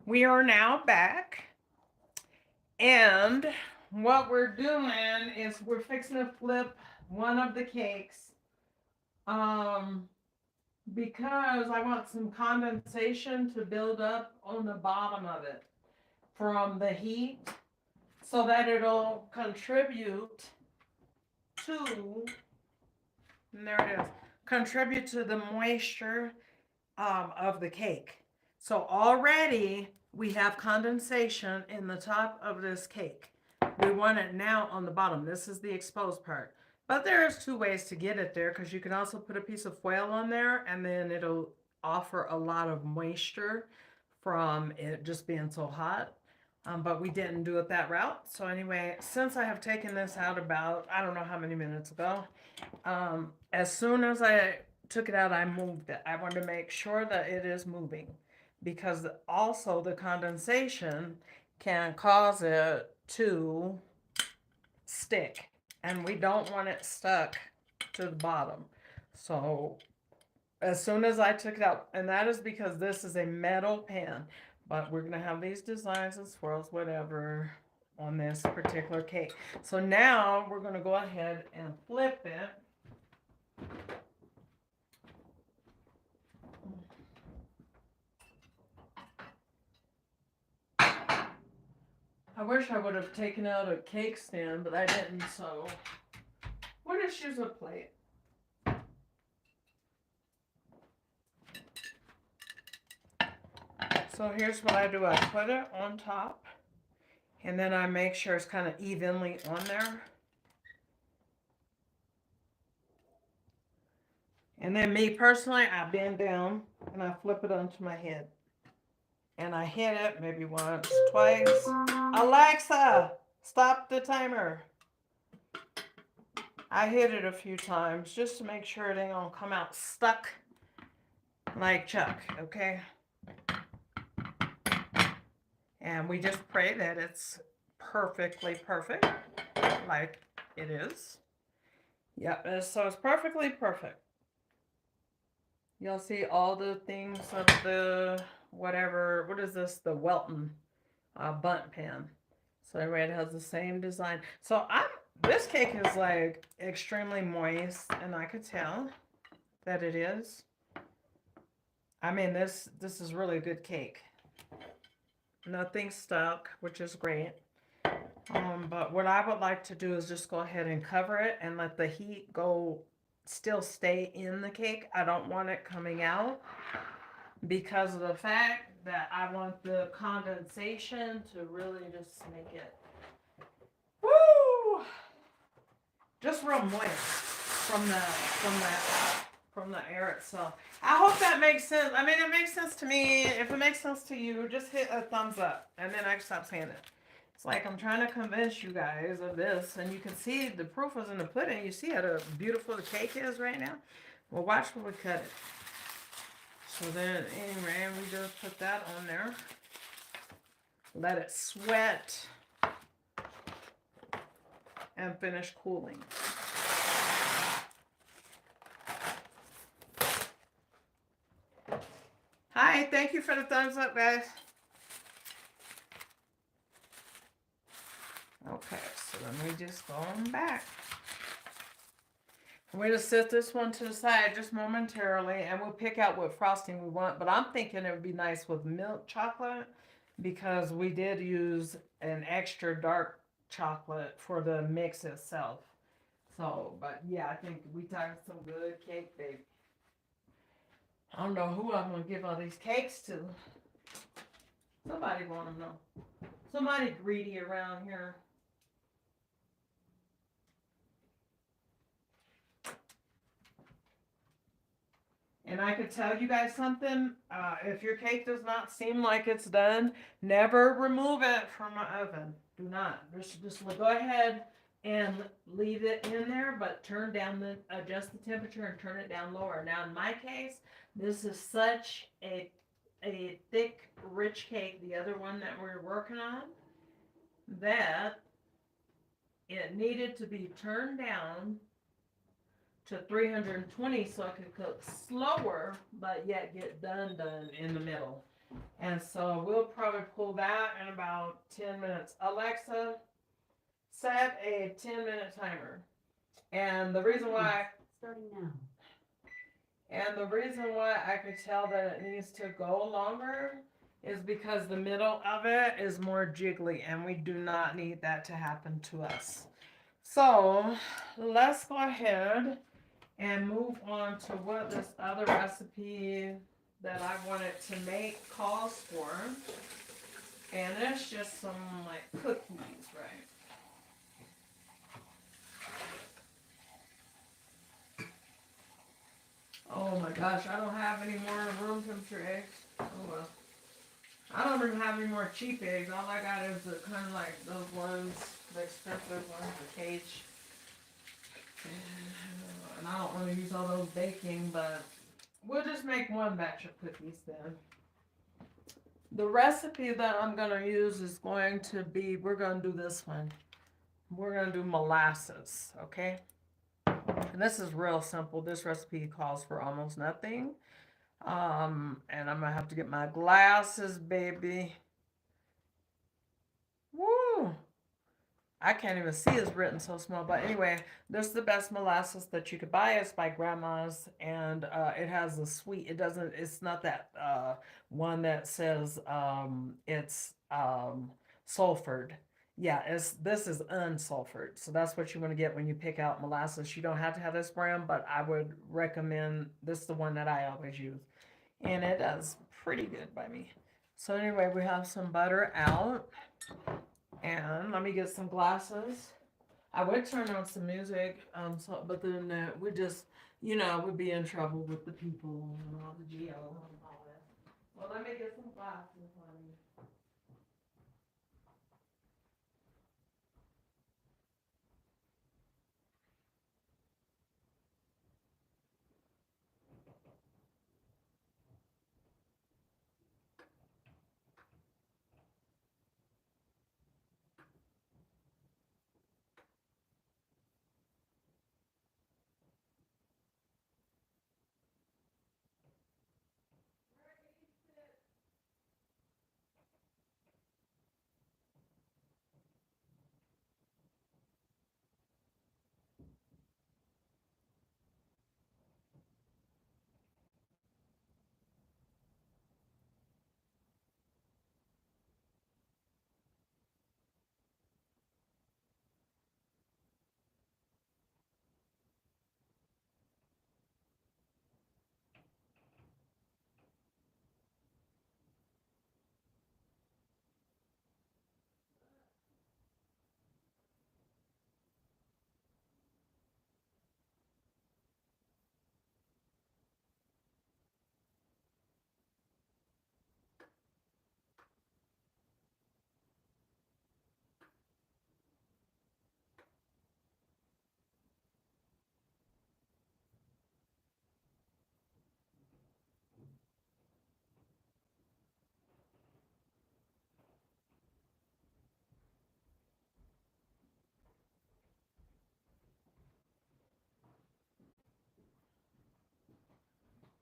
We are now back, and what we're doing is we're fixing to flip one of the cakes, um, because I want some condensation to build up on the bottom of it from the heat, so that it'll contribute to, and there it is, contribute to the moisture of the cake. So already we have condensation in the top of this cake. We want it now on the bottom. This is the exposed part. But there's two ways to get it there, because you can also put a piece of foil on there and then it'll offer a lot of moisture from it just being so hot. But we didn't do it that route. So anyway, since I have taken this out about, I don't know how many minutes ago, as soon as I took it out, I moved it. I wanted to make sure that it is moving, because also the condensation can cause it to stick, and we don't want it stuck to the bottom. So as soon as I took it out, and that is because this is a metal pan, but we're gonna have these designs and swirls, whatever, on this particular cake. So now we're gonna go ahead and flip it. I wish I would have taken out a cake stand, but I didn't, so we'll just use a plate. So here's what I do. I put it on top, and then I make sure it's kind of evenly on there. And then me personally, I bend down and I flip it onto my head. And I hit it maybe once, twice. Alexa, stop the timer. I hit it a few times just to make sure it ain't gonna come out stuck like Chuck, okay? And we just pray that it's perfectly perfect, like it is. Yep, so it's perfectly perfect. You'll see all the things of the whatever, what is this? The Welton bundt pan. So everybody has the same design. So this cake is like extremely moist, and I could tell that it is. I mean, this is really a good cake. Nothing stuck, which is great. But what I would like to do is just go ahead and cover it and let the heat still stay in the cake. I don't want it coming out, because of the fact that I want the condensation to really just make it, woo, just real moist from the air itself. I hope that makes sense. I mean, it makes sense to me. If it makes sense to you, just hit a thumbs up, and then I can stop saying it. It's like I'm trying to convince you guys of this, and you can see the proof is in the pudding. You see how beautiful the cake is right now? Well, watch when we cut it. So then, anyway, we just put that on there. Let it sweat and finish cooling. Hi, thank you for the thumbs up, guys. Okay, so then we just go on back. We're going to set this one to the side just momentarily, and we'll pick out what frosting we want. But I'm thinking it would be nice with milk chocolate, because we did use an extra dark chocolate for the mix itself. So, but yeah, I think we got some good cake, baby. I don't know who I'm going to give all these cakes to. Somebody want them, though. Somebody greedy around here. And I could tell you guys something. If your cake does not seem like it's done, never remove it from the oven. Do not. Just go ahead and leave it in there, but adjust the temperature and turn it down lower. Now, in my case, this is such a thick, rich cake, the other one that we're working on, that it needed to be turned down to 320 so I could cook slower, but yet get done in the middle. And so we'll probably pull that in about 10 minutes. Alexa, set a 10-minute timer. And the reason why Starting now. And the reason why I could tell that it needs to go longer is because the middle of it is more jiggly and we do not need that to happen to us. So let's go ahead and move on to what this other recipe that I wanted to make calls for. And it's just some like cookies, right? Oh my gosh, I don't have any more room temperature eggs. Oh well. I don't even have any more cheap eggs. All I got is the kind of like those ones, the expensive ones, the cage. And I don't want to use all those baking, but we'll just make one batch of cookies then. The recipe that I'm going to use is going to be, we're going to do this one. We're going to do molasses, okay? And this is real simple. This recipe calls for almost nothing. And I'm going to have to get my glasses, baby. Woo! I can't even see it's written so small. But anyway, this is the best molasses that you could buy. It's by Grandma's, and it has a sweet. It doesn't. It's not that one that says it's sulfured. Yeah, this is unsulfured. So that's what you want to get when you pick out molasses. You don't have to have this brand, but I would recommend this. Is the one that I always use, and it does pretty good by me. So anyway, we have some butter out. And let me get some glasses. I would turn on some music, but then we just, we'd be in trouble with the people and all the GO and all that. Well, let me get some glasses, honey.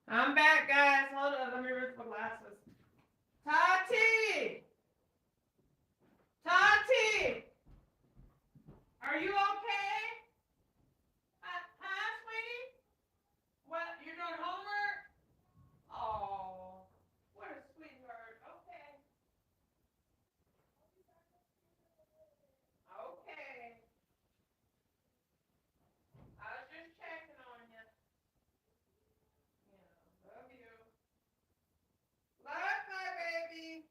I'm back, guys. Hold on. Let me rinse my glasses. Tati! Tati! Are you okay? Huh, sweetie? What? You're doing homework? Oh, what a sweetheart. Okay. Okay. I was just checking on you. Yeah, love you. Love my baby.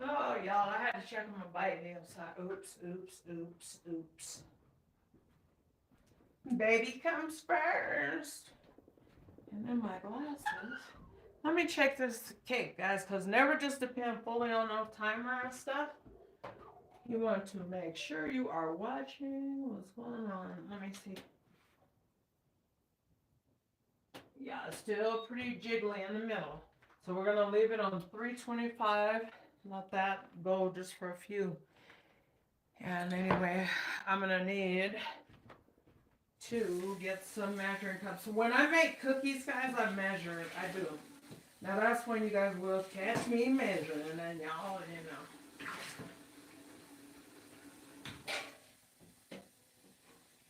Oh, y'all, I had to check on my bite the other side. Oops, oops, oops, oops. Baby comes first. And then my glasses. Let me check this cake, guys, because never just depend fully on no timer and stuff. You want to make sure you are watching what's going on. Let me see. Yeah, it's still pretty jiggly in the middle. So we're going to leave it on 325. Let that go just for a few. And anyway, I'm going to need to get some measuring cups. When I make cookies, guys, I measure it. I do. Now that's when you guys will catch me measuring, and then y'all, you know.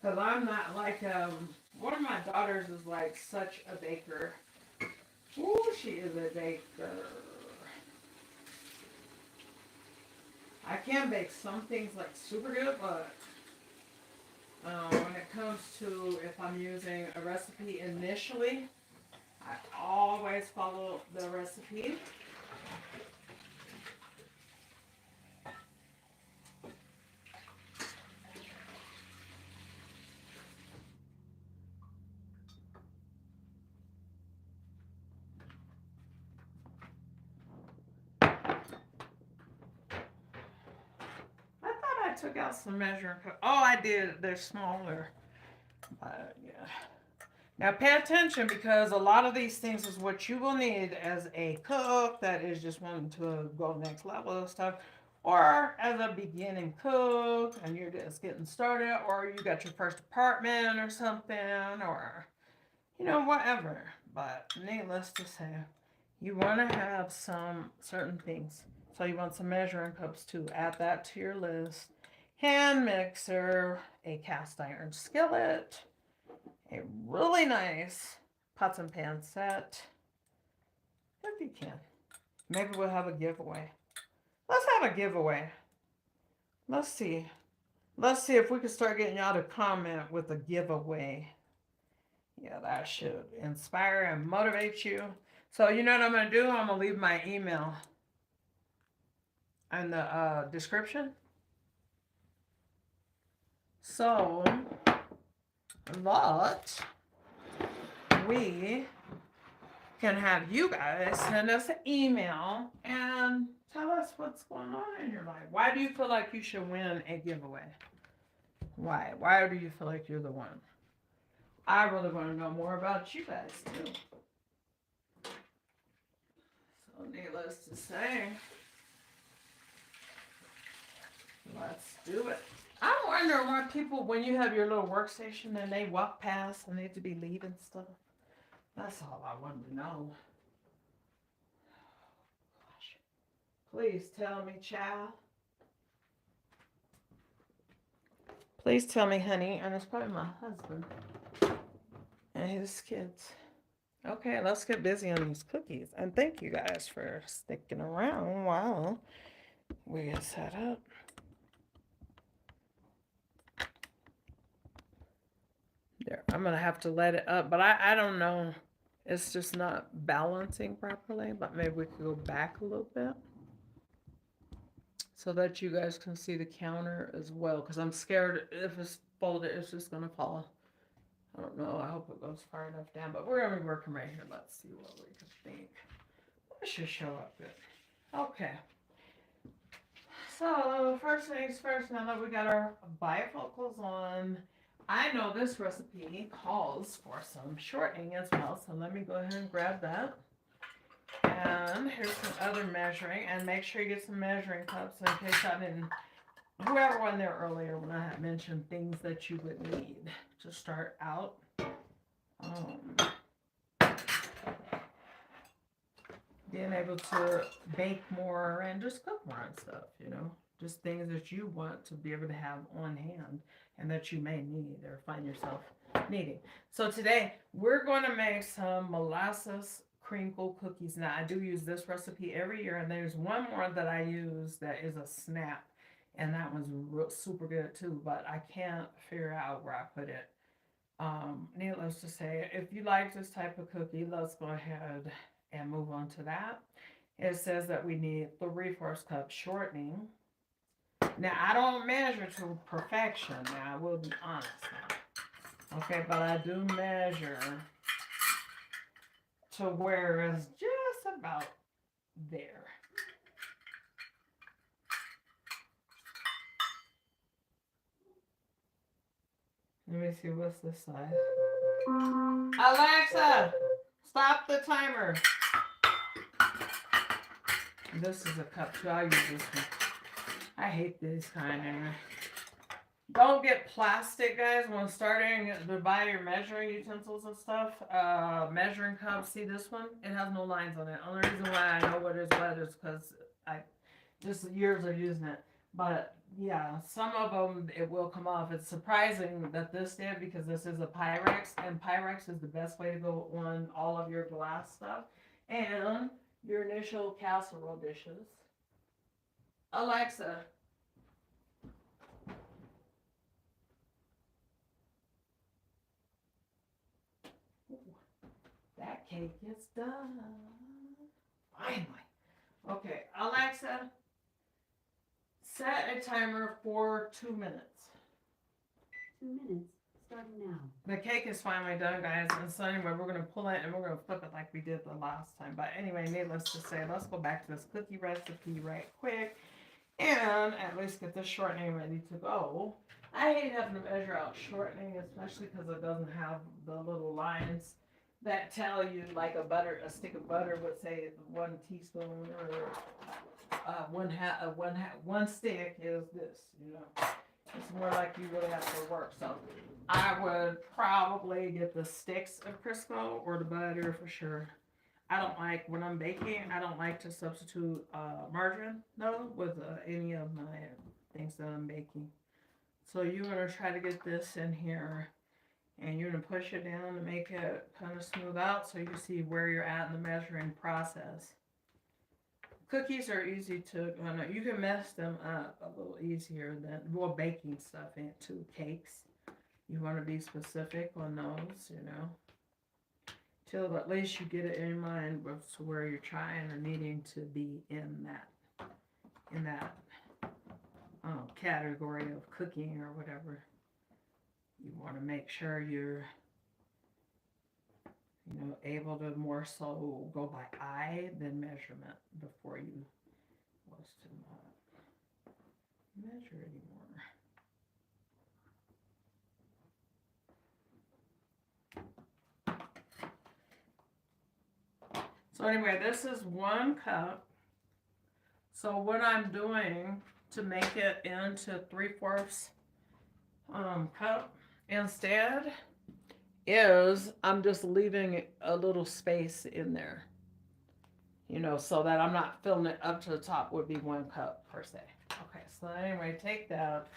Because I'm not like, one of my daughters is like such a baker. Ooh, she is a baker. I can bake some things like super good, but when it comes to if I'm using a recipe initially, I always follow the recipe. I took out some measuring cups. Oh, I did. They're smaller. But yeah. Now pay attention because a lot of these things is what you will need as a cook that is just wanting to go next level of stuff, or as a beginning cook and you're just getting started, or you got your first apartment or something, or you know, whatever. But needless to say, you want to have some certain things. So you want some measuring cups too. Add that to your list. Hand mixer, a cast iron skillet, a really nice pots and pan set, if you can. Maybe we'll have a giveaway. Let's have a giveaway. Let's see. Let's see if we can start getting y'all to comment with a giveaway. Yeah, that should inspire and motivate you. So you know what I'm going to do? I'm going to leave my email in the description. So that we can have you guys send us an email and tell us what's going on in your life. Why do you feel like you should win a giveaway? Why? Why do you feel like you're the one? I really want to know more about you guys too. So needless to say, let's do it. I'm wondering why people, when you have your little workstation and they walk past and they have to be leaving stuff. That's all I wanted to know. Gosh. Please tell me, child. Please tell me, honey. And it's probably my husband and his kids. Okay, let's get busy on these cookies. And thank you guys for sticking around while we get set up. There, I'm going to have to let it up, but I don't know. It's just not balancing properly, but maybe we could go back a little bit so that you guys can see the counter as well, because I'm scared if it's folded, it's just going to fall. I don't know. I hope it goes far enough down, but we're going to be working right here. Let's see what we can think. That should show up good. Okay. So, first things first, now that we got our bifocals on, I know this recipe calls for some shortening as well, so let me go ahead and grab that. And here's some other measuring, and make sure you get some measuring cups in case I didn't, whoever went there earlier when I had mentioned things that you would need to start out. Being able to bake more and just cook more and stuff, you know, just things that you want to be able to have on hand and that you may need or find yourself needing. So today we're going to make some molasses crinkle cookies. Now I do use this recipe every year, and there's one more that I use that is a snap, and that one's super good too, but I can't figure out where I put it. Needless to say, if you like this type of cookie, let's go ahead and move on to that. It says that we need 3/4 cup shortening. Now, I don't measure to perfection. Now, I will be honest now. Okay, but I do measure to where it's just about there. Let me see, what's this size? Alexa, stop the timer. This is a cup too. I'll use this one. I hate these kind anyway. Don't get plastic, guys, when starting to buy your measuring utensils and stuff. Measuring cups. See this one? It has no lines on it. Only reason why I know what is what is because I just years of using it. But yeah, some of them it will come off. It's surprising that this did because this is a Pyrex, and Pyrex is the best way to go on all of your glass stuff and your initial casserole dishes. Alexa, that cake is done. Finally. Okay, Alexa, set a timer for 2 minutes. 2 minutes, starting now. The cake is finally done, guys. And so anyway, we're going to pull it and we're going to flip it like we did the last time. But anyway, needless to say, let's go back to this cookie recipe right quick. And at least get this shortening ready to go. I hate having to measure out shortening, especially because it doesn't have the little lines that tell you, like a stick of butter would say 1 teaspoon or one stick is this, you know. It's more like you really have to work. So I would probably get the sticks of Crisco or the butter for sure. I don't like, when I'm baking, I don't like to substitute margarine, though, with any of my things that I'm baking. So you're going to try to get this in here, and you're going to push it down to make it kind of smooth out so you see where you're at in the measuring process. Cookies are easy to, you can mess them up a little easier than, well, baking stuff into cakes. You want to be specific on those, you know. Till at least you get it in mind with to where you're trying or needing to be in that category of cooking or whatever. You want to make sure you're, you know, able to more so go by eye than measurement before you was to not measure anymore. So anyway, this is 1 cup. So what I'm doing to make it into 3/4 cup instead is I'm just leaving a little space in there, you know, so that I'm not filling it up to the top. Would be 1 cup per se. Okay, so anyway, take that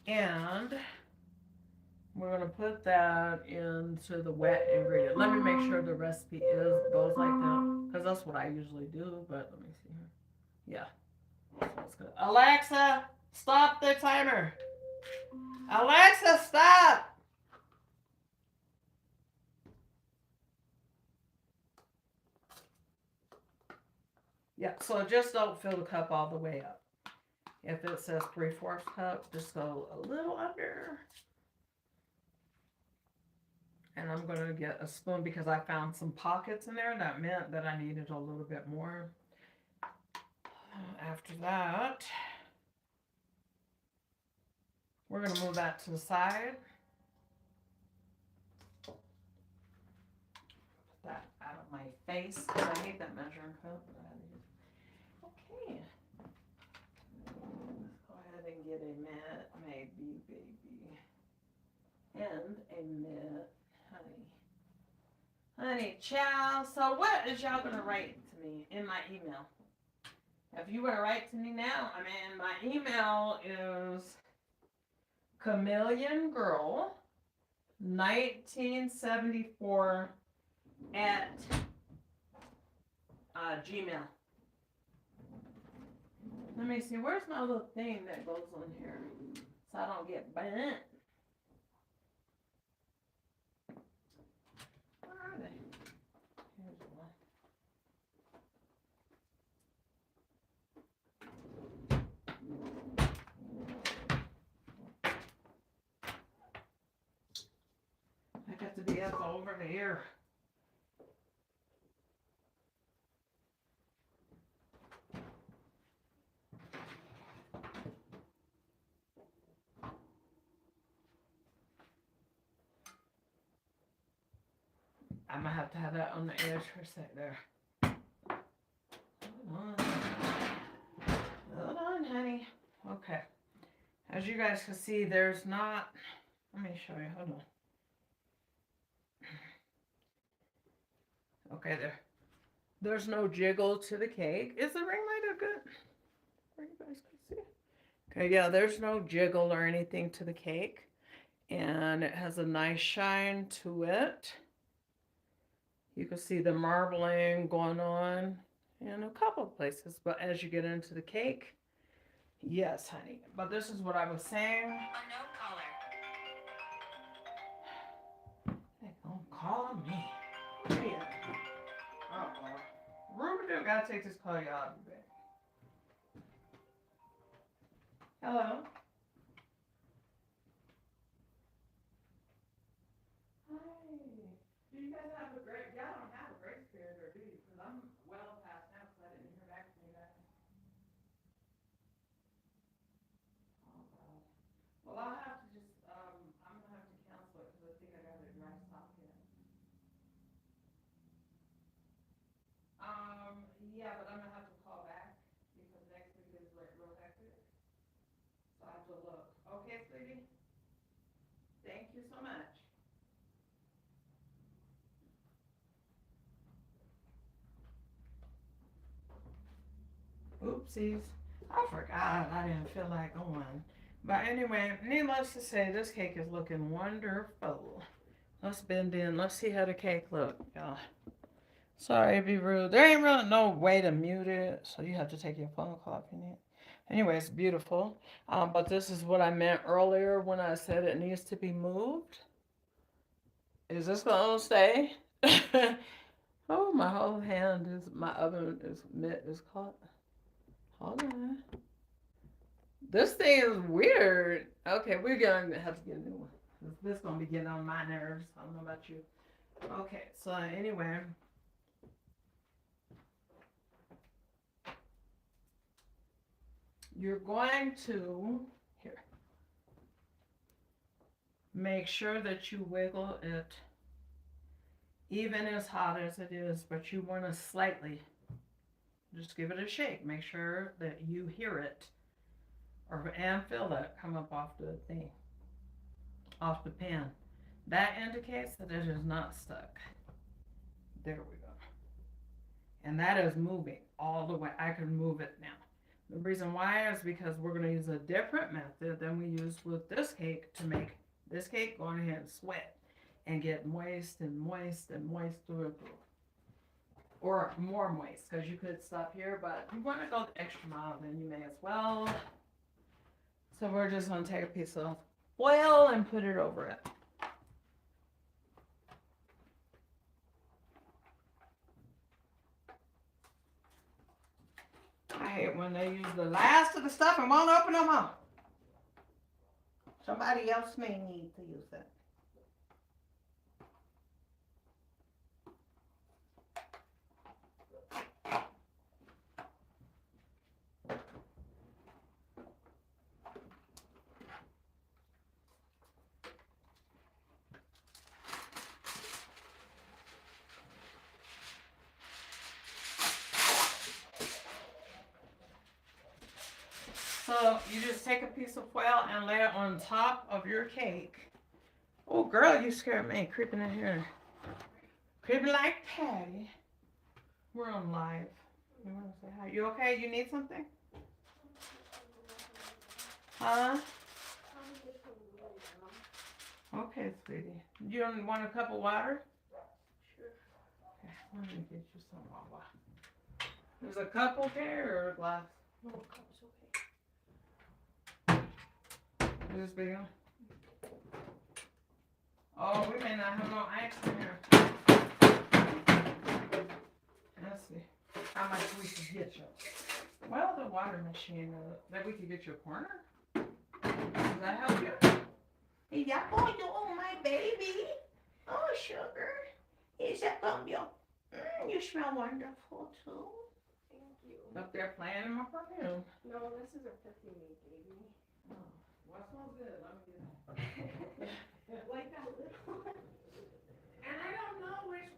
and we're going to put that into the wet ingredient. Let me make sure the recipe goes like that, because that's what I usually do, but let me see here. Yeah, that's good. Alexa, stop the timer. Alexa, stop. Yeah, so just don't fill the cup all the way up. If it says 3/4 cup, just go a little under. And I'm going to get a spoon because I found some pockets in there. That meant that I needed a little bit more. After that, we're going to move that to the side. Put that out of my face because I hate that measuring cup. Okay. Let's go ahead and get a mitt, maybe, baby. And a mitt. Honey chow. So what is y'all going to write to me in my email? If you want to write to me now, I mean, my email is chameleongirl 1974 at Gmail. Let me see, where's my little thing that goes on here so I don't get burnt? Where are they? Here's one. I got to be up over here. I'm gonna have to have that on the edge for a sec there. Hold on. Hold on, honey. Okay. As you guys can see, there's not. Let me show you. Hold on. Okay, there. There's no jiggle to the cake. Is the ring light up good? Where you guys can see? Okay, yeah, there's no jiggle or anything to the cake. And it has a nice shine to it. You can see the marbling going on in a couple of places. But as you get into the cake, yes, honey. But this is what I was saying. Unknown caller. They don't call me. Yeah. Uh-oh. Ruben gotta take this call, y'all. I'll be back. Hello? Hi. Do you guys have a great, y'all don't have a grace period, or do you? Because I'm well past now because I didn't hear back from you guys. Oh, God. Well, I'll have to just, I'm gonna have to cancel it because I think I got a dry stop in. Yeah, but I'm gonna have to call back because next week is like real hectic. So I have to look. Okay, sweetie? Thank you so much. Oopsies. I forgot. I didn't feel like going. But anyway, needless to say, this cake is looking wonderful. Let's bend in. Let's see how the cake look, y'all. Sorry to be rude. There ain't really no way to mute it, so you have to take your phone call if you need. Anyway, it's beautiful. But this is what I meant earlier when I said it needs to be moved. Is this gonna stay? Oh, my whole hand is, my oven is mitt is caught. Hold on. This thing is weird. Okay, we're gonna have to get a new one. This is gonna be getting on my nerves. I don't know about you. Okay, so anyway. You're going to, here, make sure that you wiggle it even as hot as it is, but you want to slightly, just give it a shake. Make sure that you hear it and feel it come up off the thing, off the pan. That indicates that it is not stuck. There we go. And that is moving all the way. I can move it now. The reason why is because we're going to use a different method than we used with this cake to make this cake go ahead and sweat and get moist and moist and moist through and through. Or more moist, because you could stop here, but if you want to go the extra mile, then you may as well. So we're just going to take a piece of foil and put it over it. I hate when they use the last of the stuff and won't open them up. Somebody else may need to use it. So you just take a piece of foil and lay it on top of your cake. Oh, girl, you scared me creeping in here. Creeping like Patty. We're on live. You want to say hi? You okay? You need something? Huh? Okay, sweetie. You don't want a cup of water? Sure. Okay, let me get you some water. There's a cup okay or a glass? No, cup's okay. Is this big enough? Oh, we may not have no ice in here. Let's see how much we can get you. Well, the water machine, that we could get you a corner. Does that help you? Yeah, oh, you my baby. Oh, sugar. Is that you? You smell wonderful too. Thank you. Up there playing in my perfume. No, this is a perfume you gave me. Oh, what smells good? Let me get it. Like that little one. And I don't know which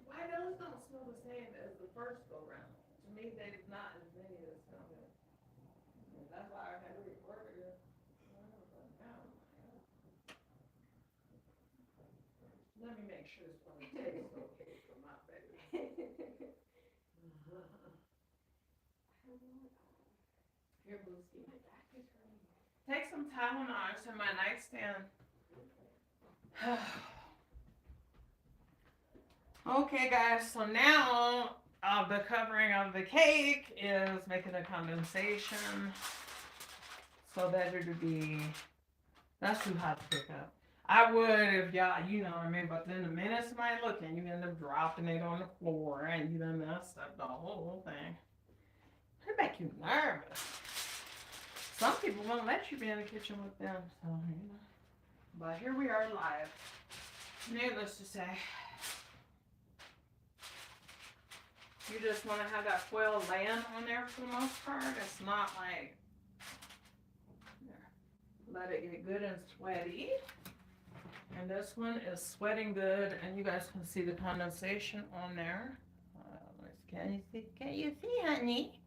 This don't smell the same as the first go round. To me, there's not as many that smell good. That's why I had to record it. Let me make sure it's gonna taste okay for my baby. Here, Booski. Take some Tylenol. It's in my nightstand. Okay, guys. So now the covering of the cake is making a condensation so that it would be. That's too hot to pick up. I would if y'all, you know what I mean, but then the minute somebody looking, you end up dropping it on the floor and you done messed up the whole thing. It make you nervous. Some people won't let you be in the kitchen with them, so you know. But here we are live. Needless to say, you just want to have that foil laying on there for the most part. It's not like, let it get good and sweaty. And this one is sweating good, and you guys can see the condensation on there. Can you see? Can you see, honey?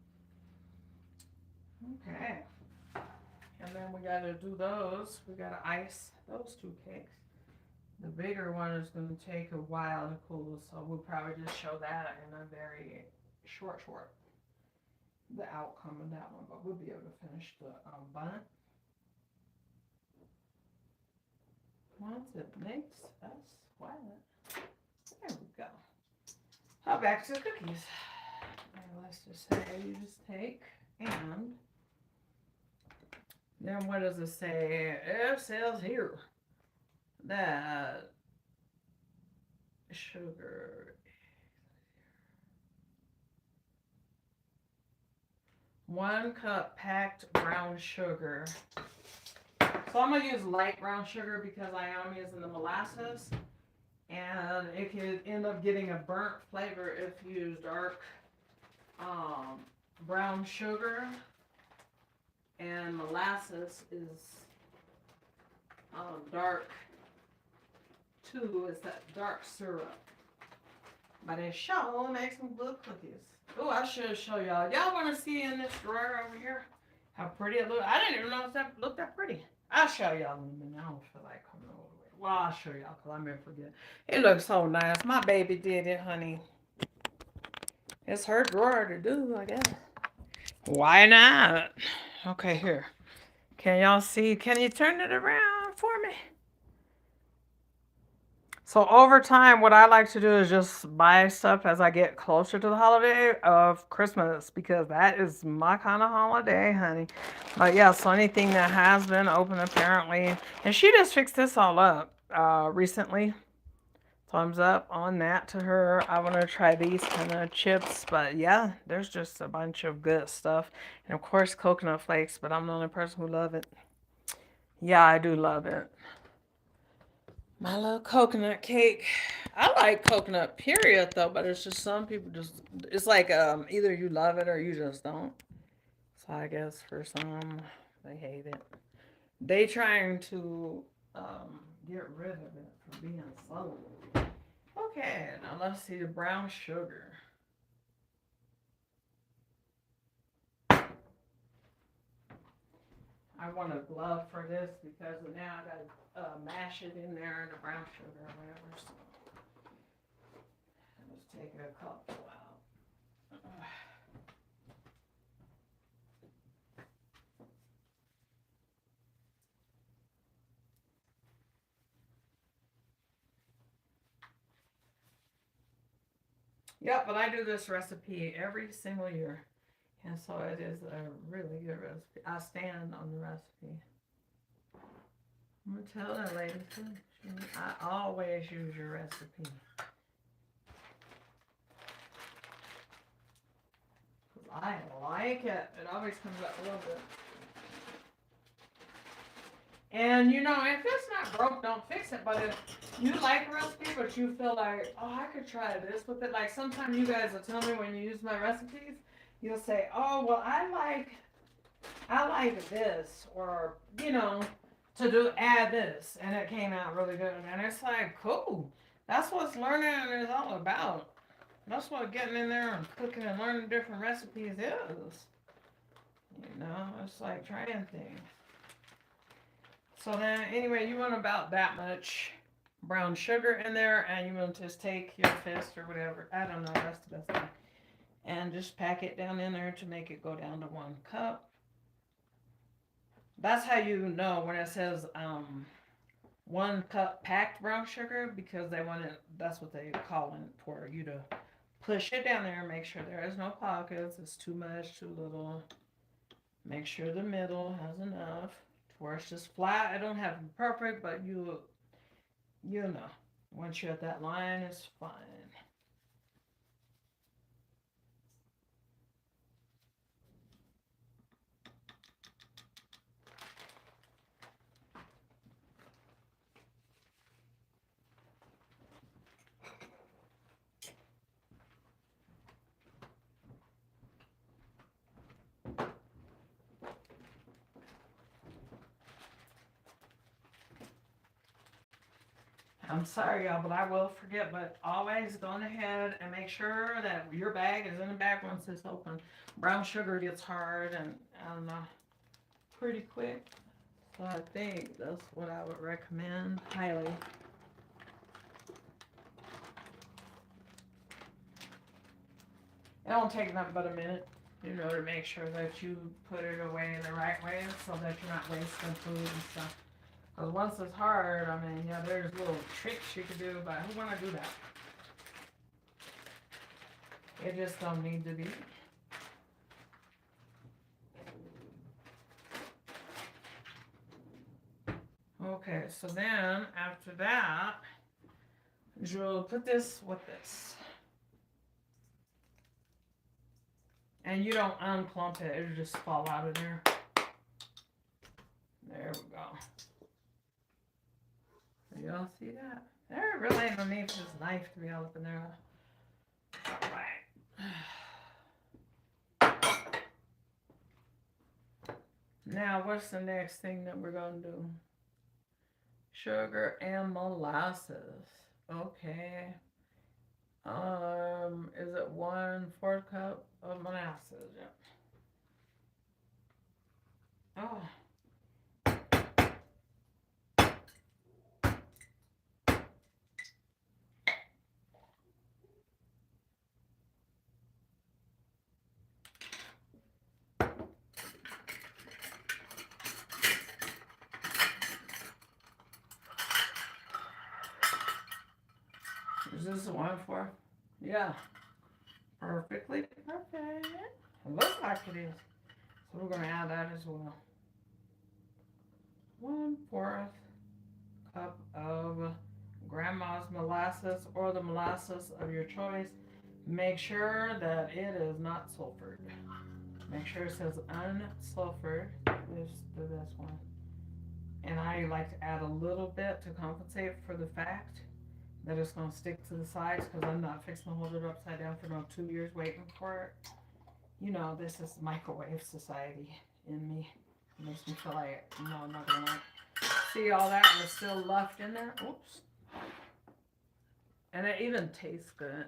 Okay. And then we gotta do those. We gotta ice those two cakes. The bigger one is gonna take a while to cool, so we'll probably just show that in a very short, the outcome of that one. But we'll be able to finish the bun. Once it makes us sweat. There we go. Now back to the cookies. And let's just say you just take and then what does it say? It says here that sugar. 1 cup packed brown sugar. So I'm going to use light brown sugar because I am using the molasses. And it could end up getting a burnt flavor if you use dark brown sugar. And molasses is dark too. It's that dark syrup. But it sure makes some good cookies. Oh, I should show y'all. Y'all want to see in this drawer over here how pretty it looks? I didn't even know it looked that pretty. I'll show y'all in a minute. I don't feel like coming over it. Well, I'll show y'all because I may forget. It looks so nice. My baby did it, honey. It's her drawer to do, I guess. Why not? Okay, here. Can y'all see? Can you turn it around for me? So over time, what I like to do is just buy stuff as I get closer to the holiday of Christmas because that is my kind of holiday, honey. But yeah, so anything that has been open apparently. And she just fixed this all up recently. Thumbs up on that to her. I want to try these kind of chips. But yeah, there's just a bunch of good stuff. And of course, coconut flakes. But I'm the only person who love it. Yeah, I do love it. My little coconut cake. I like coconut period though, but it's just some people just, it's like either you love it or you just don't. So I guess for some, they hate it. They trying to get rid of it for being sold. Okay, now let's see the brown sugar. I want a glove for this because now I gotta mash it in there in the brown sugar or whatever. So let's take a couple out. Yep, but I do this recipe every single year. And so it is a really good recipe. I stand on the recipe. I'm going to tell that lady too. I always use your recipe. Because I like it. It always comes out a little bit. And you know, if it's not broke, don't fix it. But if you like a recipe, but you feel like, oh, I could try this with it. Like sometimes you guys will tell me when you use my recipes, you'll say, oh, well, I like this, or, you know, to add this. And it came out really good. And it's like, cool. That's what learning is all about. That's what getting in there and cooking and learning different recipes is. You know, it's like trying things. So then, anyway, you want about that much brown sugar in there, and you want to just take your fist or whatever. I don't know. That's the best thing. And just pack it down in there to make it go down to 1 cup. That's how you know when it says 1 cup packed brown sugar, because they want it. That's what they call it for you to push it down there and make sure there is no pockets. It's too much, too little. Make sure the middle has enough to where it's just flat. It don't have to be perfect, but you know, once you're at that line, it's fine. I'm sorry, y'all, but I will forget. But always go ahead and make sure that your bag is in the bag once it's open. Brown sugar gets hard and pretty quick. So I think that's what I would recommend highly. It don't take nothing but a minute, you know, to make sure that you put it away in the right way so that you're not wasting food and stuff. Because once it's hard, I mean, yeah, there's little tricks you can do, but who want to do that? It just don't need to be. Okay, so then after that, you'll put this with this. And you don't unclump it, it'll just fall out of there. There we go. Y'all see that? There really ain't no need for this knife to be all up in there. Alright. Now, what's the next thing that we're going to do? Sugar and molasses. Okay. Is it 1/4 cup of molasses? Yep. Oh. Is this the 1/4? Yeah. Perfectly perfect. It looks like it is. So we're going to add that as well. 1/4 cup of grandma's molasses or the molasses of your choice. Make sure that it is not sulfured. Make sure it says unsulfured is the best one. And I like to add a little bit to compensate for the fact that it's going to stick to the sides, because I'm not fixing to hold it upside down for no 2 years waiting for it. You know, this is microwave society in me. It makes me feel like, no, I'm not going to like. See, all that was still left in there. Oops. And it even tastes good.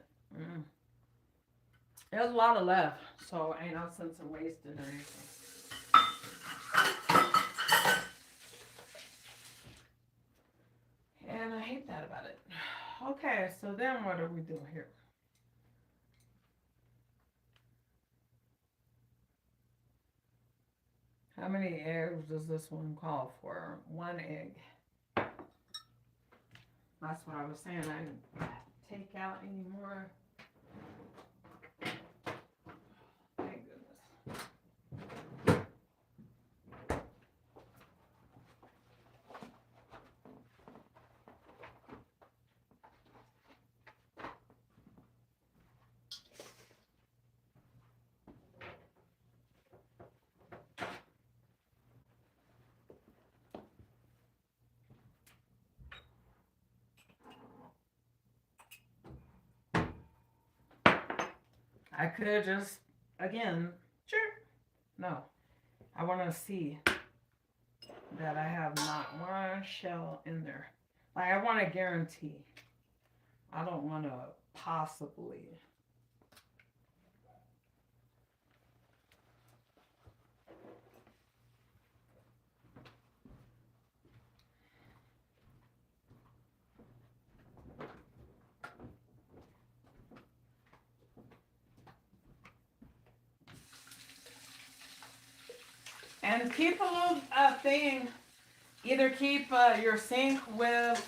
There's a lot of left, so ain't no sense in wasting or anything. And I hate that about it. Okay, so then what do we do here? How many eggs does this one call for? 1 egg. That's what I was saying. I didn't take out any more. Thank goodness. I could just, again, sure. No. I want to see that I have not one shell in there. Like, I want to guarantee. I don't want to possibly And keep a little thing. Either keep your sink with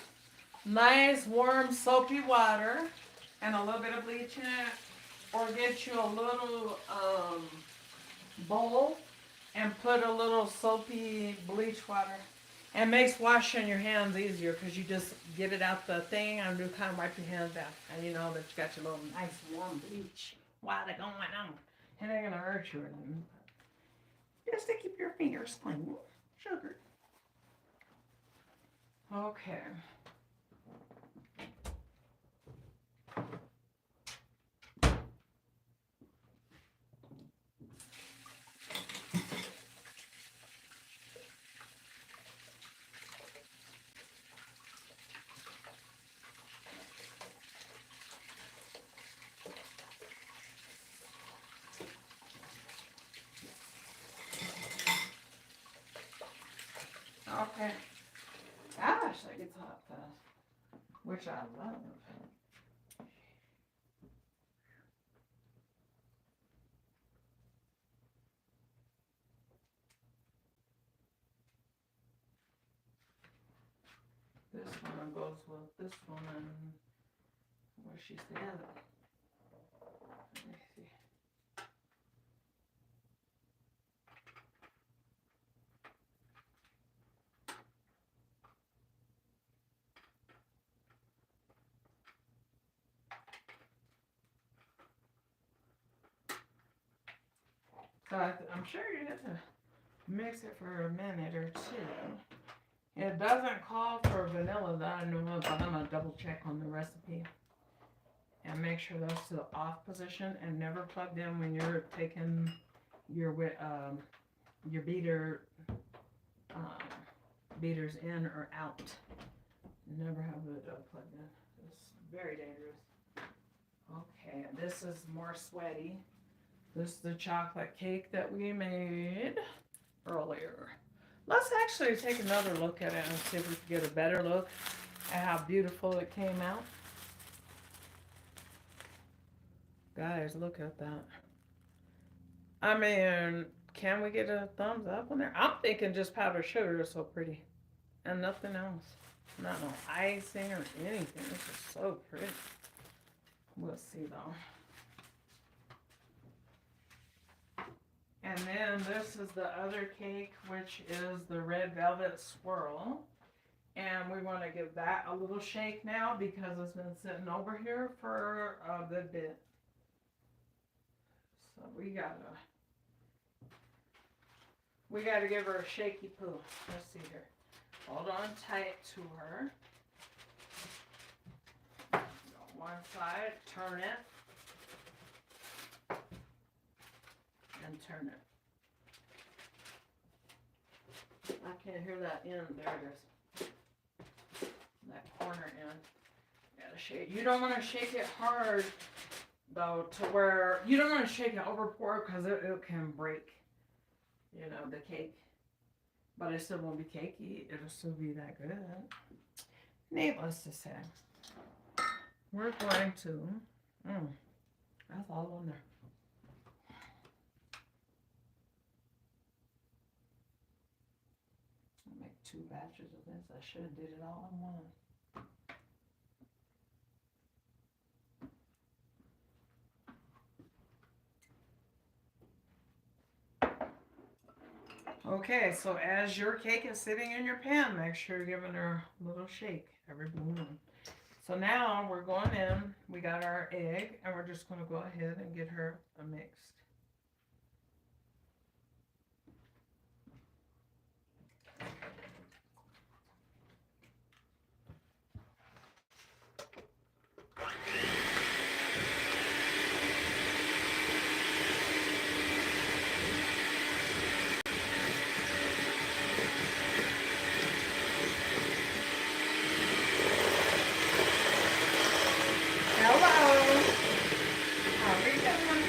nice warm soapy water and a little bit of bleach in it, or get you a little bowl and put a little soapy bleach water. And makes washing your hands easier because you just get it out the thing and you kind of wipe your hands out. And you know that you got your little nice warm bleach water going on. It ain't gonna hurt you or anything. Just to keep your fingers clean. Sugar. Okay. Okay. Gosh, that gets hot fast. Which I love. This one goes with this one and where she said. Let me see. So I'm sure you have to mix it for a minute or two. It doesn't call for vanilla that I know of, but I'm gonna double check on the recipe and make sure that's the off position and never plugged in when you're taking your beater beaters in or out. Never have it plugged in. It's very dangerous. Okay, this is more sweaty. This is the chocolate cake that we made earlier. Let's actually take another look at it and see if we can get a better look at how beautiful it came out. Guys, look at that. I mean, can we get a thumbs up on there? I'm thinking just powdered sugar is so pretty. And nothing else. Not no icing or anything. This is so pretty. We'll see though. And then this is the other cake, which is the red velvet swirl. And we want to give that a little shake now because it's been sitting over here for a good bit. So we gotta give her a shaky poo. Let's see here. Hold on tight to her. Go one side, turn it. And turn it. I can't hear that end. There it is. That corner end. Gotta shake. You don't want to shake it hard though, to where you don't want to shake it over pour because it can break. You know, the cake. But it still won't be cakey. It'll still be that good. Needless to say, we're going to. That's all on there. Make 2 batches of this. I should have did it all in one. Okay, so as your cake is sitting in your pan, make sure you're giving her a little shake every blue moon. So now we're going in. We got our egg, and we're just going to go ahead and get her mixed. Hello. How are you doing?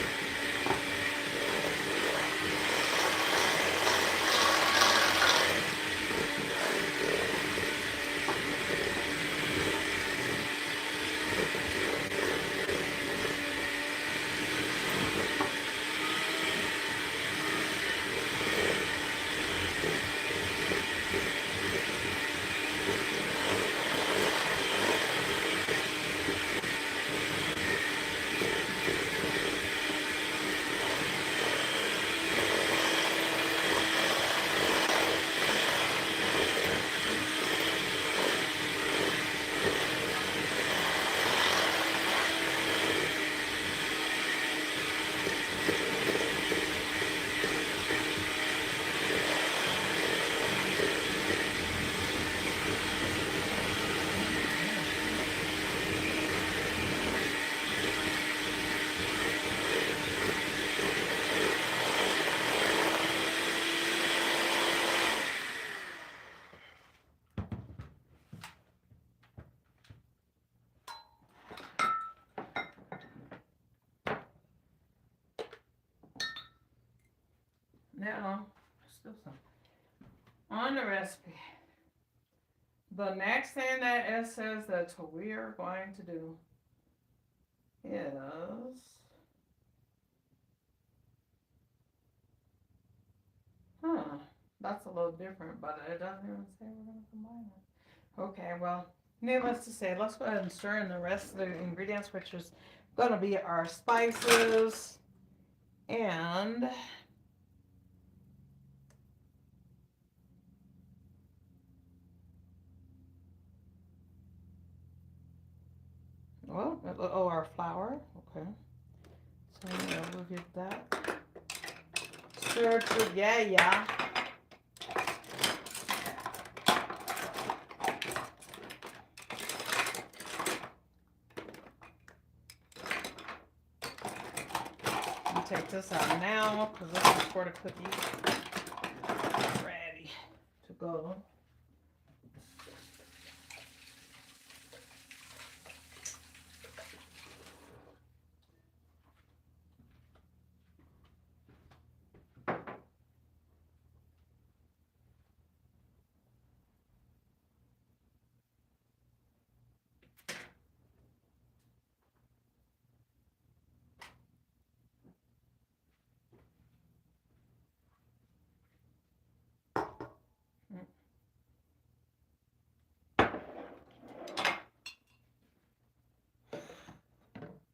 Now, still some on the recipe. The next thing that it says that we are going to do is that's a little different, but it doesn't even say we're gonna combine it. Okay, well, needless to say, let's go ahead and stir in the rest of the ingredients, which is gonna be our spices and our flour. Okay, so yeah, we'll get that stirred together. Take this out now because this is for the cookies. Ready to go.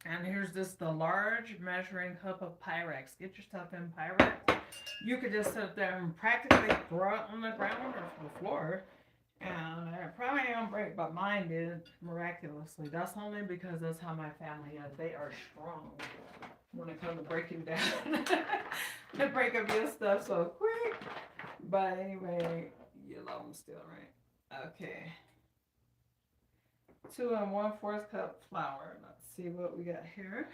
And here's just the large measuring cup of Pyrex. Get yourself in Pyrex. You could just sit there and practically throw it on the ground or the floor. And it probably ain't gonna break, but mine did miraculously. That's only because that's how my family is. They are strong when it comes to breaking down. They break up your stuff so quick. But anyway, you love them still, right? Okay. 2 1/4 cup flour. Let's see what we got here.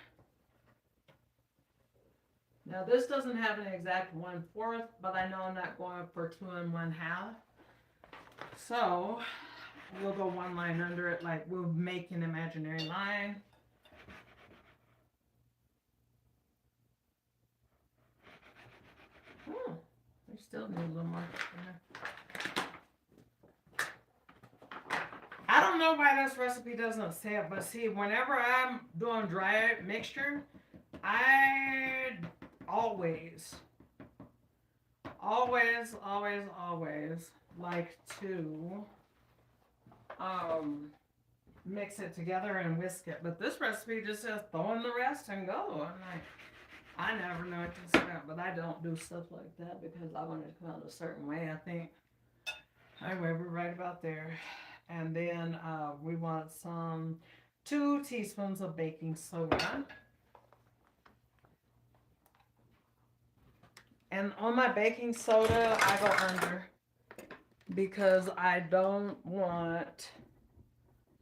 Now this doesn't have an exact 1/4, but I know I'm not going for 2 1/2. So we'll go one line under it, like we'll make an imaginary line. We still need a little more. I don't know why this recipe doesn't say it, but see, whenever I'm doing dry mixture, I always like to mix it together and whisk it. But this recipe just says throw in the rest and go. I'm like, I never know what to say, but I don't do stuff like that because I want it to come out a certain way, I think. Anyway, we're right about there. And then we want some 2 teaspoons of baking soda. And on my baking soda, I go under because I don't want,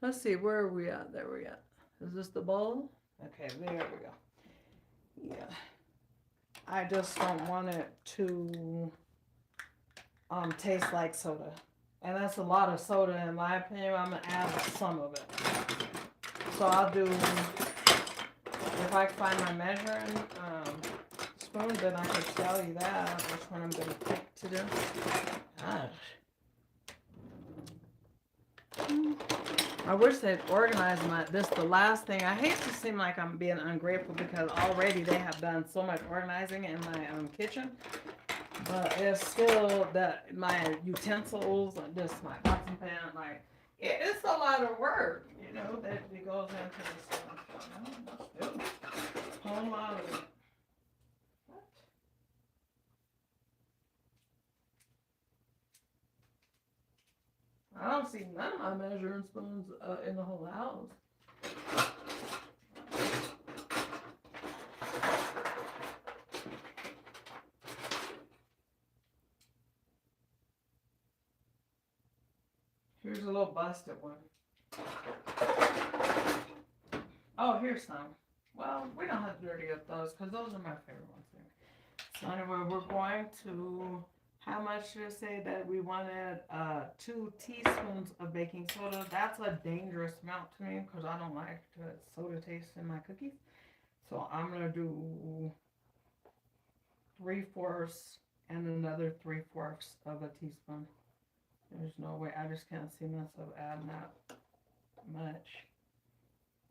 let's see, where are we at? There we at. Is this the bowl? Okay, there we go. Yeah. I just don't want it to taste like soda. And that's a lot of soda in my opinion. I'm going to add some of it. So I'll do, if I can find my measuring spoon, then I can tell you that, which one I'm going to pick to do. Gosh. I wish they'd organize the last thing. I hate to seem like I'm being ungrateful because already they have done so much organizing in my kitchen. But it's still that my utensils and just my pots and pans, like, it's a lot of work, you know, that goes into this stuff. Still, a whole lot of it. I don't see none of my measuring spoons in the whole house. Here's a little busted one. Oh, here's some. Well, we don't have to dirty up those because those are my favorite ones. So anyway, we're going to, how much did I say that we wanted? 2 teaspoons of baking soda. That's a dangerous amount to me because I don't like the soda taste in my cookies. So I'm going to do 3/4 and another 3/4 of a teaspoon. There's no way, I just can't see myself adding that much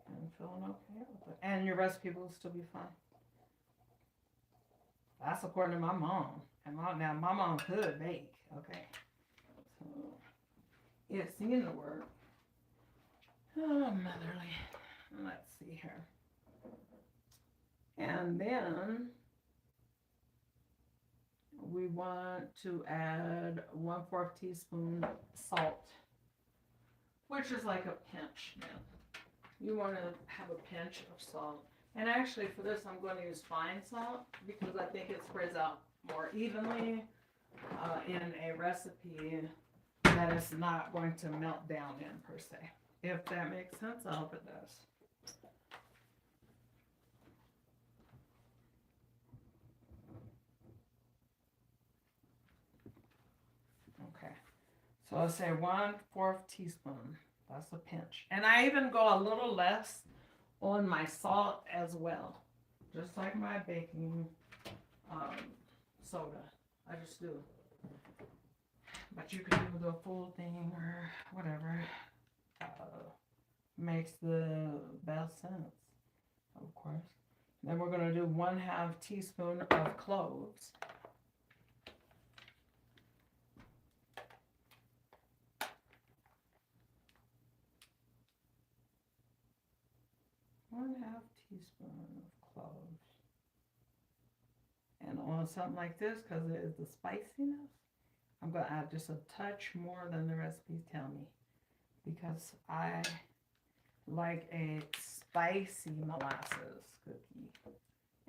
and feeling okay with it. And your recipe will still be fine. That's according to my mom. And now my mom could bake, okay? So it seemed to work. Oh, motherly. Let's see here. And then we want to add 1/4 teaspoon salt, which is like a pinch now. You want to have a pinch of salt. And actually for this I'm going to use fine salt because I think it spreads out more evenly in a recipe that is not going to melt down in per se. If that makes sense, I hope it does. Okay, so I'll say 1/4 teaspoon. That's a pinch. And I even go a little less on my salt as well. Just like my baking soda. I just do. But you can do the full thing or whatever. Makes the best sense, of course. Then we're going to do 1/2 teaspoon of cloves. One-half teaspoon of cloves. And on something like this, because it is the spiciness, I'm going to add just a touch more than the recipes tell me. Because I like a spicy molasses cookie.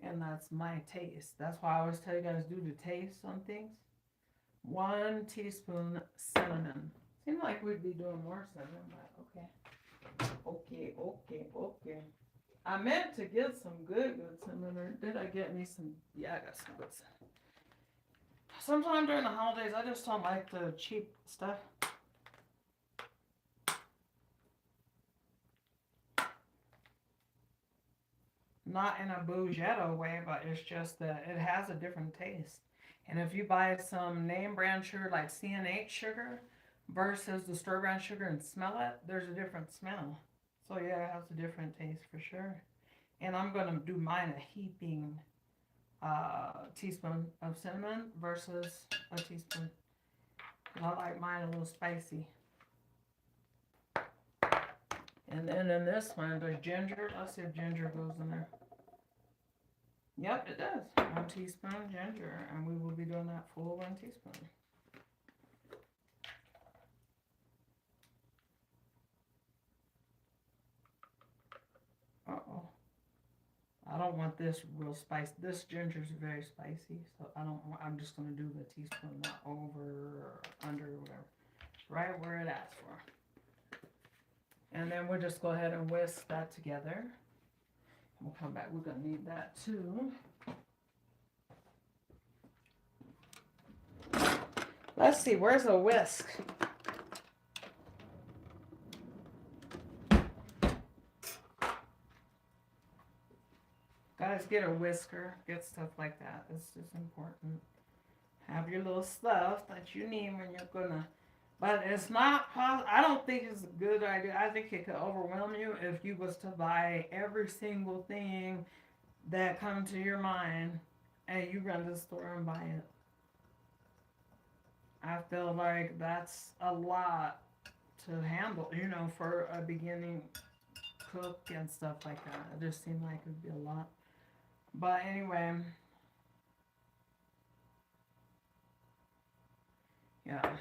And that's my taste. That's why I always tell you guys do the taste on things. 1 teaspoon cinnamon. Seems like we'd be doing more cinnamon, but okay. Okay. I meant to get some good cinnamon, or did I get me some? Yeah, I got some good cinnamon. Sometime during the holidays, I just don't like the cheap stuff. Not in a bougetto way, but it's just that it has a different taste. And if you buy some name brand sugar like C&H sugar versus the store brand sugar and smell it, there's a different smell. So yeah, it has a different taste for sure. And I'm going to do mine a heaping teaspoon of cinnamon versus a teaspoon. I like mine a little spicy. And then in this one, there's ginger. Let's see if ginger goes in there. Yep, it does. 1 teaspoon ginger. And we will be doing that full 1 teaspoon. Uh-oh. I don't want this real spicy. This ginger is very spicy. So I'm just going to do the teaspoon, not over, under, whatever. Right where it asks for. And then we'll just go ahead and whisk that together. We'll come back. We're going to need that too. Let's see. Where's a whisk? Guys, get a whisker. Get stuff like that. It's just important. Have your little stuff that you need when you're going to. But it's not possible. I don't think it's a good idea. I think it could overwhelm you if you was to buy every single thing that comes to your mind and you run to the store and buy it. I feel like that's a lot to handle, for a beginning cook and stuff like that. It just seemed like it would be a lot. But anyway. Yeah.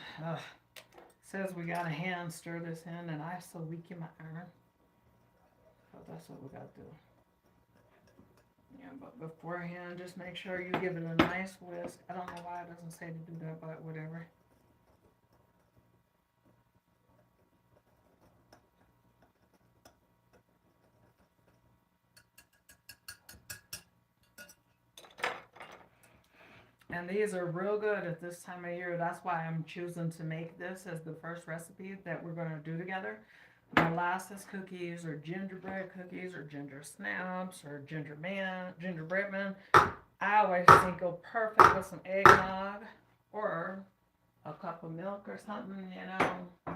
Says we gotta hand stir this in, and I so weak in my arm. So that's what we gotta do. Yeah, but beforehand, just make sure you give it a nice whisk. I don't know why it doesn't say to do that, but whatever. And these are real good at this time of year. That's why I'm choosing to make this as the first recipe that we're going to do together. Molasses cookies or gingerbread cookies or ginger snaps or gingerbread man. I always think go perfect with some eggnog or a cup of milk or something, you know,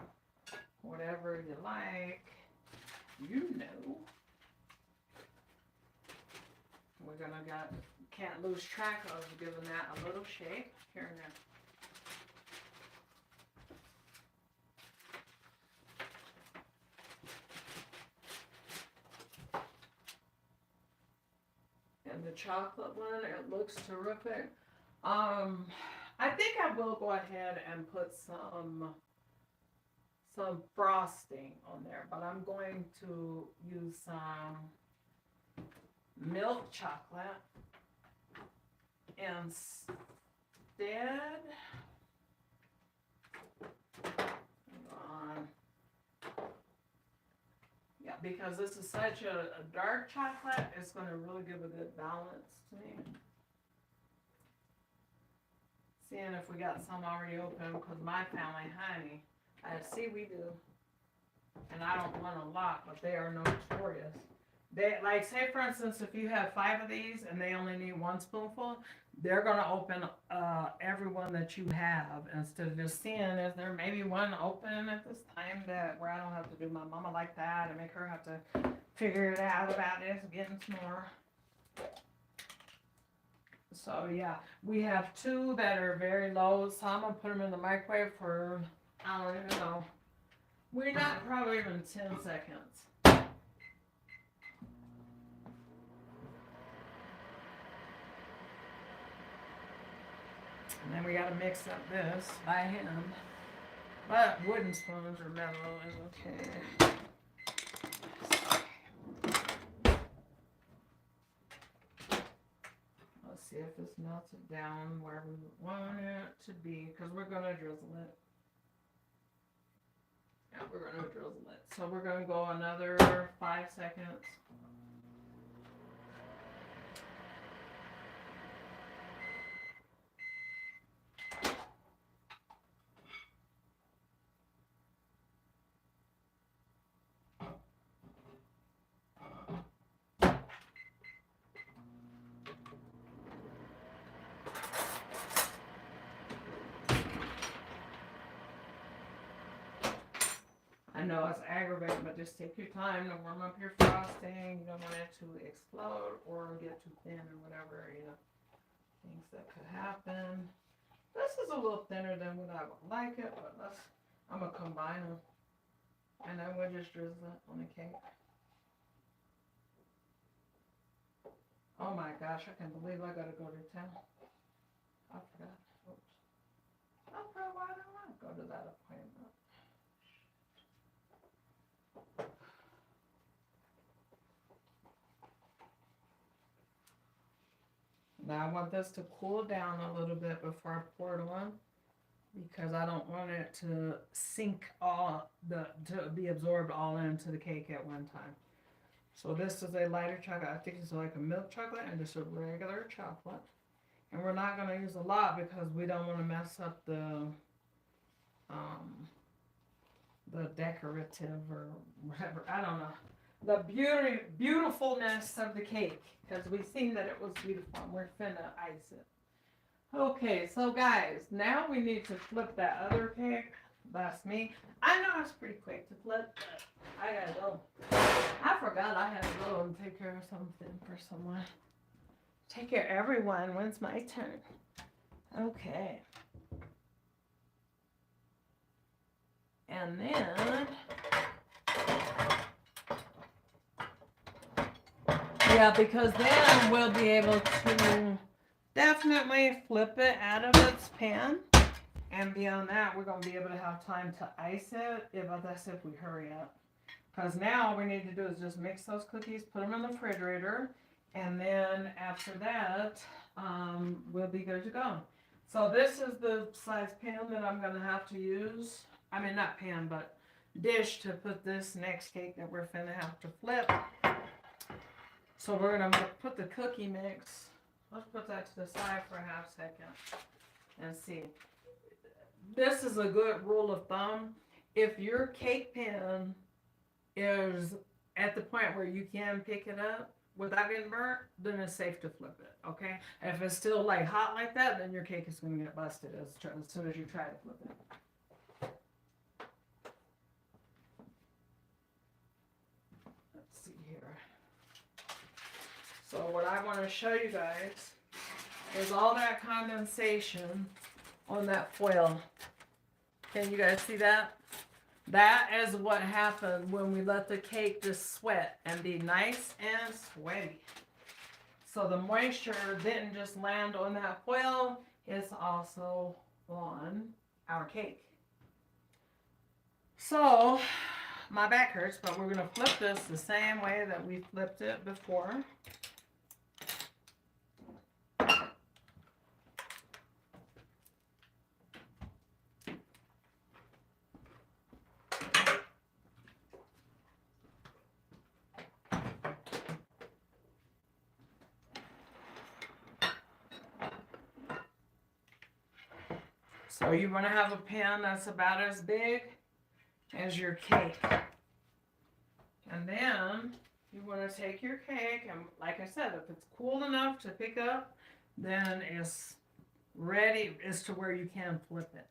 whatever you like, you know. We're gonna can't lose track of giving that a little shake here and there. And the chocolate one, it looks terrific. I think I will go ahead and put some frosting on there, but I'm going to use some milk chocolate instead. Hold on. Yeah, because this is such a dark chocolate, it's going to really give a good balance to me. Seeing if we got some already open, because my family, honey, I see we do. And I don't want a lot, but they are notorious. They, like, say for instance, if you have 5 of these and they only need 1 spoonful, they're going to open every one that you have instead of just seeing, is there maybe one open at this time that where I don't have to do my mama like that and make her have to figure it out about this and getting some more. So yeah, we have 2 that are very low, so I'm going to put them in the microwave for, I don't even know, we're not probably even 10 seconds. And then we gotta mix up this by hand. But wooden spoons or metal is okay. Let's see if this melts it down where we want it to be, because we're gonna drizzle it. Yeah, we're gonna drizzle it. So we're gonna go another 5 seconds. I know it's aggravating, but just take your time to warm up your frosting. You don't want it to explode or get too thin or whatever, you know, things that could happen. This is a little thinner than what I would like it, but I'm going to combine them. And then we'll just drizzle it on the cake. Oh my gosh, I can't believe I got to go to town. I forgot. Oops. I forgot why I don't want to go to that appointment. Now I want this to cool down a little bit before I pour it on, because I don't want it to sink to be absorbed all into the cake at one time. So this is a lighter chocolate. I think it's like a milk chocolate and just a regular chocolate. And we're not going to use a lot because we don't want to mess up the decorative or whatever. I don't know. The beautifulness of the cake, because we've seen that it was beautiful and we're finna ice it. Okay, so guys, now we need to flip that other cake. That's me. I know it's pretty quick to flip, but I gotta go. I forgot I had to go and take care of something for someone. Take care, everyone. When's my turn? Okay. And then... yeah, because then we'll be able to definitely flip it out of its pan. And beyond that, we're going to be able to have time to ice it, that's if we hurry up. Because now all we need to do is just mix those cookies, put them in the refrigerator, and then after that, we'll be good to go. So this is the size pan that I'm going to have to use. I mean, not pan, but dish to put this next cake that we're finna have to flip. So we're going to put the cookie mix. Let's put that to the side for a half second and see. This is a good rule of thumb. If your cake pan is at the point where you can pick it up, without getting burnt, then it's safe to flip it, okay? If it's still like hot like that, then your cake is going to get busted as soon as you try to flip it. Let's see here. So what I want to show you guys is all that condensation on that foil. Can you guys see that? That is what happened when we let the cake just sweat and be nice and sweaty. So the moisture didn't just land on that foil, it's also on our cake. So my back hurts, but we're gonna flip this the same way that we flipped it before. So you want to have a pan that's about as big as your cake. And then you want to take your cake, and like I said, if it's cool enough to pick up, then it's ready as to where you can flip it.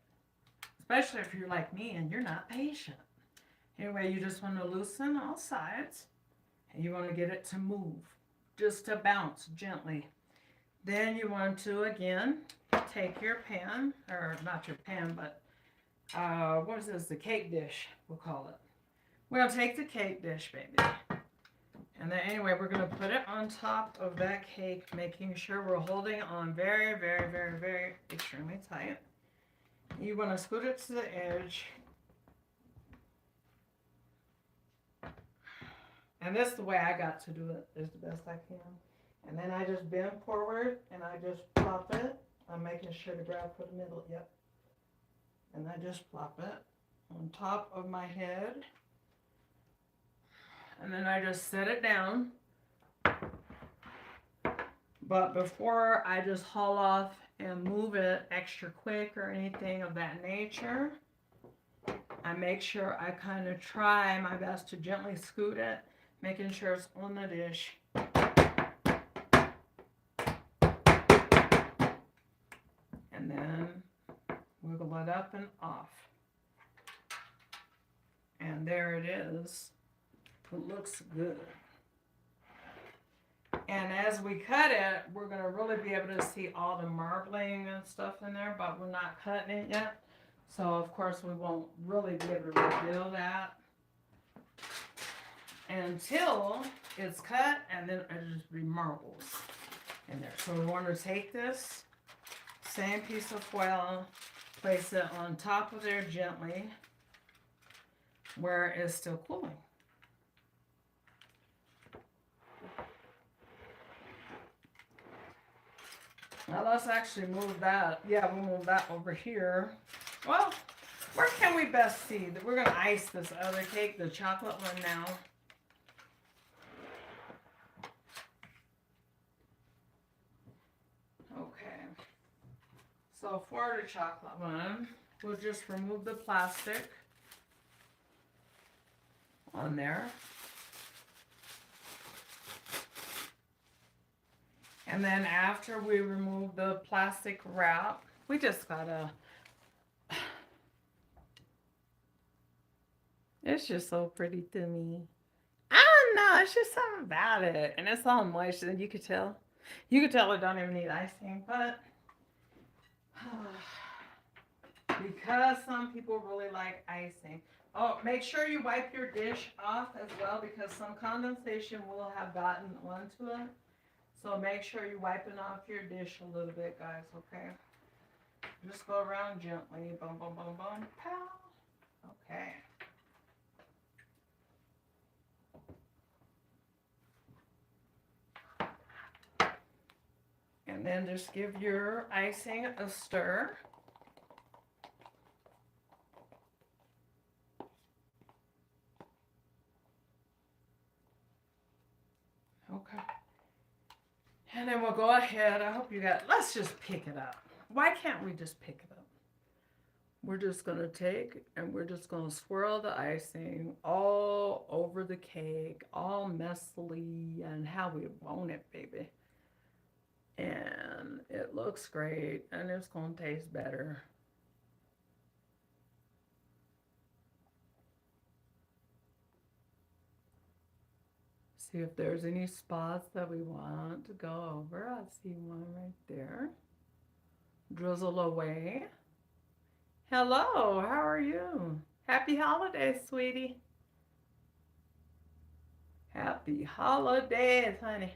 Especially if you're like me and you're not patient. Anyway, you just want to loosen all sides, and you want to get it to move, just to bounce gently. Then you want to, again, take your pan, or not your pan, but what is this? The cake dish, we'll call it. We're going to take the cake dish, baby. And then anyway, we're going to put it on top of that cake, making sure we're holding on very, very, very, very extremely tight. You want to scoot it to the edge. And this is the way I got to do it, is the best I can. And then I just bend forward and I just plop it. I'm making sure to grab for the middle, yep. And I just plop it on top of my head. And then I just set it down. But before I just haul off and move it extra quick or anything of that nature, I make sure I kind of try my best to gently scoot it, making sure it's on the dish. And then wiggle it up and off. And there it is. It looks good. And as we cut it, we're going to really be able to see all the marbling and stuff in there, but we're not cutting it yet. So, of course, we won't really be able to reveal that until it's cut, and then it'll just be marbles in there. So we want to take this same piece of foil, place it on top of there gently where it's still cooling. Now let's actually move that. Yeah, we'll move that over here. Well, where can we best see that we're going to ice this other cake, the chocolate one now. Okay. So for the chocolate one, we'll just remove the plastic on there. And then after we remove the plastic wrap, we just gotta, it's just so pretty to me. I don't know, it's just something about it. And it's all moist, and you could tell. You could tell it don't even need icing, but because some people really like icing. Oh, make sure you wipe your dish off as well, because some condensation will have gotten onto it. So make sure you're wiping off your dish a little bit, guys, okay? Just go around gently. Boom, boom, boom, boom. Pow. Okay. And then just give your icing a stir. Okay. And then we'll go ahead. I hope you got, let's just pick it up. Why can't we just pick it up? we're just gonna take and we're just gonna swirl the icing all over the cake, all messily and how we want it, baby. And it looks great and it's gonna taste better. See if there's any spots that we want to go over. I see one right there. Drizzle away. Hello, how are you? Happy holidays, sweetie. Happy holidays, honey.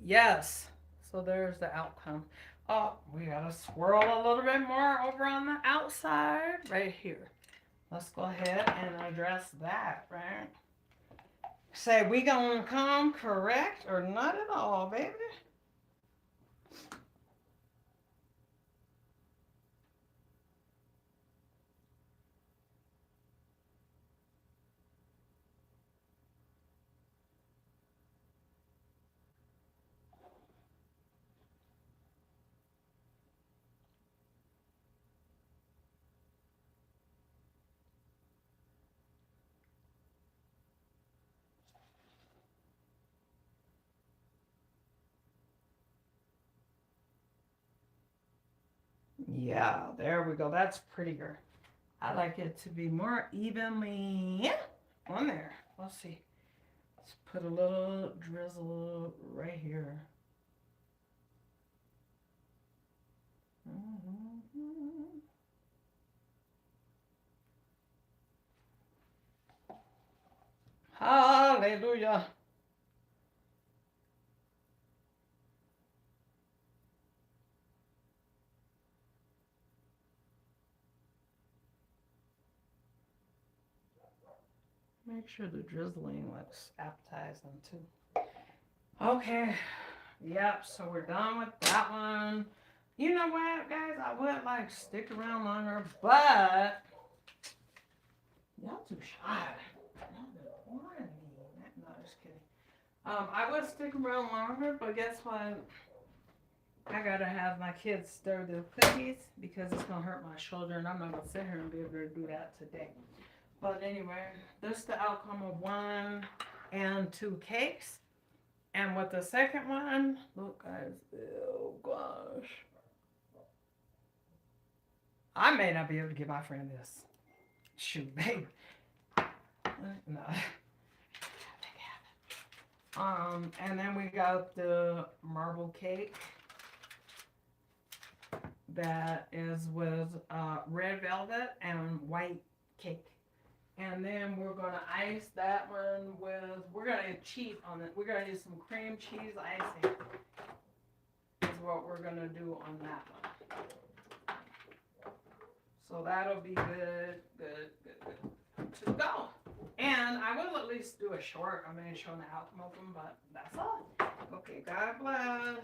Yes. So there's the outcome. Oh, we gotta swirl a little bit more over on the outside right here. Let's go ahead and address that, right? Say, we gonna come correct or not at all, baby? Yeah, there we go. That's prettier. I like it to be more evenly on there. Let's see. Let's put a little drizzle right here. Hallelujah. Make sure the drizzling looks appetizing too. Okay. Yep, so we're done with that one. You know what, guys? I would like stick around longer, but y'all too shy. Y'all been boring me. No, just kidding. I would stick around longer, but guess what? I gotta have my kids stir the cookies because it's gonna hurt my shoulder, and I'm not gonna sit here and be able to do that today. But anyway, this is the outcome of 1 and 2 cakes. And with the second one, look guys, oh gosh. I may not be able to give my friend this. Shoot, babe. No. And then we got the marble cake that is with red velvet and white cake. And then we're gonna ice that one with, we're gonna cheat on it. We're gonna use some cream cheese icing is what we're gonna do on that one. So that'll be good to go. And I will at least do a short, showing the outcome of them, but that's all. Okay, God bless.